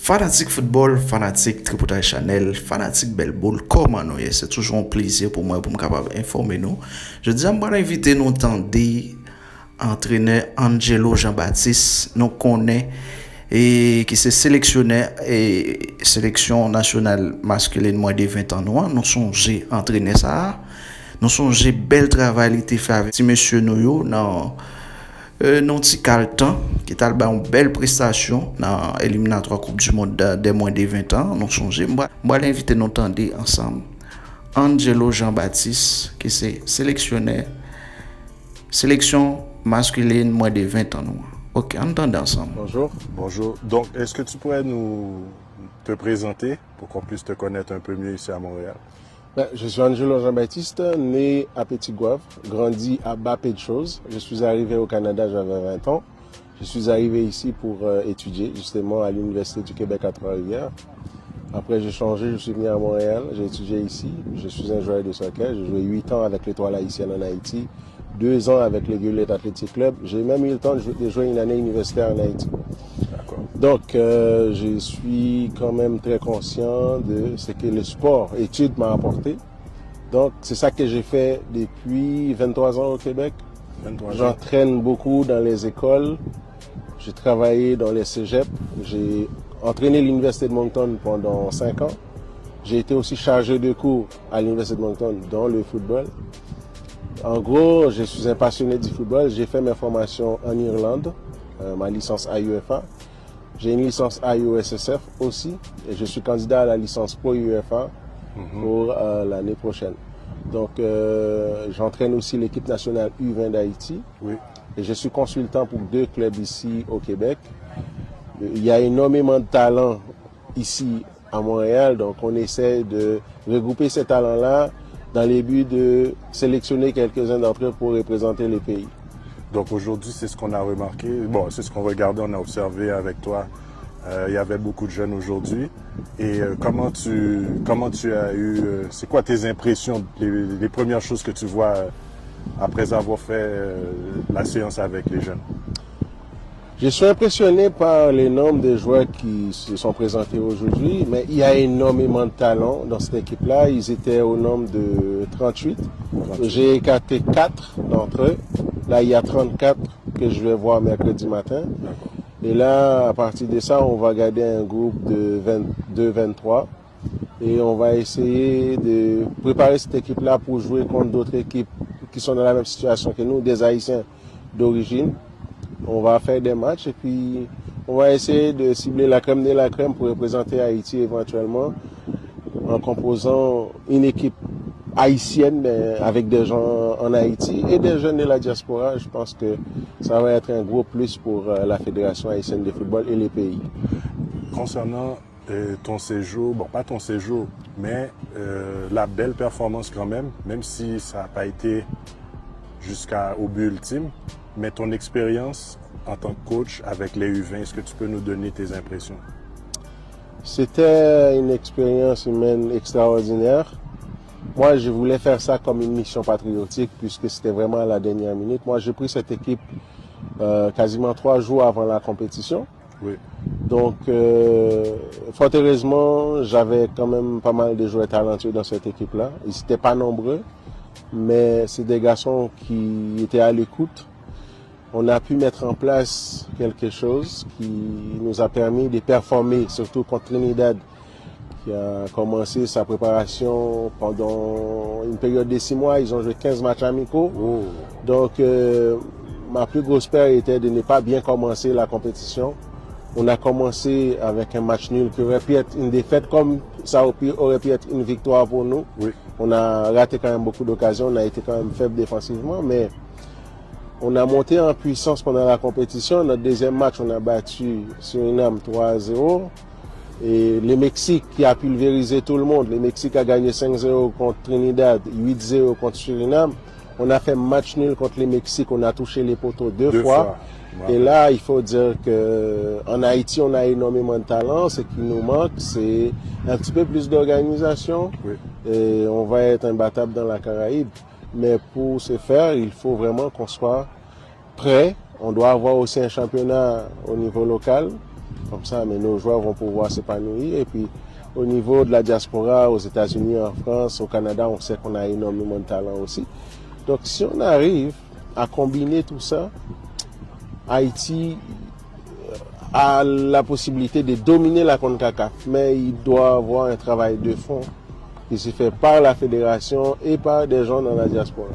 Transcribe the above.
Fanatique football, fanatique Tripotaille Chanel, fanatique Belle Boule, comment nous est, c'est toujours un plaisir pour moi pour me capable informer nous. Je dis à moi inviter nous tendez entraîneur Angelo Jean-Baptiste, nous connaît et qui s'est sélectionné et sélection nationale masculine moins de 20 ans nous songé entraîner ça. Nous songé bel travail il était fait avec petit monsieur nous dans non petit Carlton qui t'a une belle prestation dans éliminatoire Coupe du monde des moins de 20 ans nous songé moi l'inviter nous tendre ensemble Angelo Jean-Baptiste qui s'est sélectionné sélection masculine moins de 20 ans nous. OK, on entend ensemble. Bonjour. Bonjour. Donc, est-ce que tu pourrais te présenter pour qu'on puisse te connaître un peu mieux ici à Montréal? Je suis Angelo Jean-Baptiste, né à Petit-Goâve, grandi à Bas-Péchose. Je suis arrivé au Canada, j'avais 20 ans. Je suis arrivé ici pour étudier justement à l'Université du Québec à Trois-Rivières. Après, j'ai changé, je suis venu à Montréal, j'ai étudié ici. Je suis un joueur de soccer. J'ai joué 8 ans avec l'Étoile haïtienne en Haïti, 2 ans avec le Gullet Athletic Club. J'ai même eu le temps de jouer une année universitaire en Haïti. Donc, je suis quand même très conscient de ce que le sport, études m'a apporté. Donc, c'est ça que j'ai fait depuis 23 ans au Québec. J'entraîne beaucoup dans les écoles. J'ai travaillé dans les cégeps. J'ai entraîné l'Université de Moncton pendant 5 ans. J'ai été aussi chargé de cours à l'Université de Moncton dans le football. En gros, je suis un passionné du football. J'ai fait mes formations en Irlande, ma licence AUFA. J'ai une licence AUSSF aussi et je suis candidat à la licence Pro UEFA pour l'année prochaine. Donc, j'entraîne aussi l'équipe nationale U20 d'Haïti et je suis consultant pour 2 clubs ici au Québec. Il y a énormément de talents ici à Montréal, donc on essaie de regrouper ces talents-là dans le but de sélectionner quelques-uns d'entre eux pour représenter le pays. Donc aujourd'hui, c'est ce qu'on a remarqué. Bon, c'est ce qu'on regardait, on a observé avec toi. Il y avait beaucoup de jeunes aujourd'hui. Et comment tu as eu... c'est quoi tes impressions, les premières choses que tu vois après avoir fait la séance avec les jeunes? Je suis impressionné par le nombre de joueurs qui se sont présentés aujourd'hui, mais il y a énormément de talent dans cette équipe-là. Ils étaient au nombre de 38. J'ai écarté 4 d'entre eux. Là, il y a 34 que je vais voir mercredi matin. Et là, à partir de ça, on va garder un groupe de 22-23. Et on va essayer de préparer cette équipe-là pour jouer contre d'autres équipes qui sont dans la même situation que nous, des Haïtiens d'origine. On va faire des matchs et puis on va essayer de cibler la crème de la crème pour représenter Haïti éventuellement en composant une équipe haïtienne avec des gens en Haïti et des jeunes de la diaspora. Je pense que ça va être un gros plus pour la Fédération haïtienne de football et les pays. Concernant ton séjour, bon pas ton séjour, mais la belle performance quand même si ça n'a pas été jusqu'au but ultime, mais ton expérience en tant que coach avec les U20, est-ce que tu peux nous donner tes impressions? C'était une expérience humaine extraordinaire. Moi, je voulais faire ça comme une mission patriotique puisque c'était vraiment à la dernière minute. Moi, j'ai pris cette équipe quasiment 3 jours avant la compétition. Donc, fort heureusement, j'avais quand même pas mal de joueurs talentueux dans cette équipe-là. Ils n'étaient pas nombreux, mais c'est des garçons qui étaient à l'écoute. On a pu mettre en place quelque chose qui nous a permis de performer, surtout contre Trinidad, qui a commencé sa préparation pendant une période de 6 mois. Ils ont joué 15 matchs amicaux. Donc, ma plus grosse peur était de ne pas bien commencer la compétition. On a commencé avec un match nul qui aurait pu être une défaite, comme ça aurait pu être une victoire pour nous. On a raté quand même beaucoup d'occasions, on a été quand même faible défensivement, mais on a monté en puissance pendant la compétition. Notre deuxième match, on a battu Suriname 3-0. Et le Mexique qui a pulvérisé tout le monde. Le Mexique a gagné 5-0 contre Trinidad, 8-0 contre Suriname. On a fait match nul contre le Mexique, on a touché les poteaux deux fois. Et là, il faut dire qu'en Haïti, on a énormément de talent. Ce qui nous manque, c'est un petit peu plus d'organisation. Et on va être imbattable dans la Caraïbe. Mais pour ce faire, il faut vraiment qu'on soit prêt. On doit avoir aussi un championnat au niveau local. comme ça, mais nos joueurs vont pouvoir s'épanouir. Et puis, au niveau de la diaspora, aux États-Unis, en France, au Canada, on sait qu'on a énormément de talent aussi. Donc, si on arrive à combiner tout ça, Haïti a la possibilité de dominer la CONCACAF, mais il doit avoir un travail de fond qui se fait par la fédération et par des gens dans la diaspora.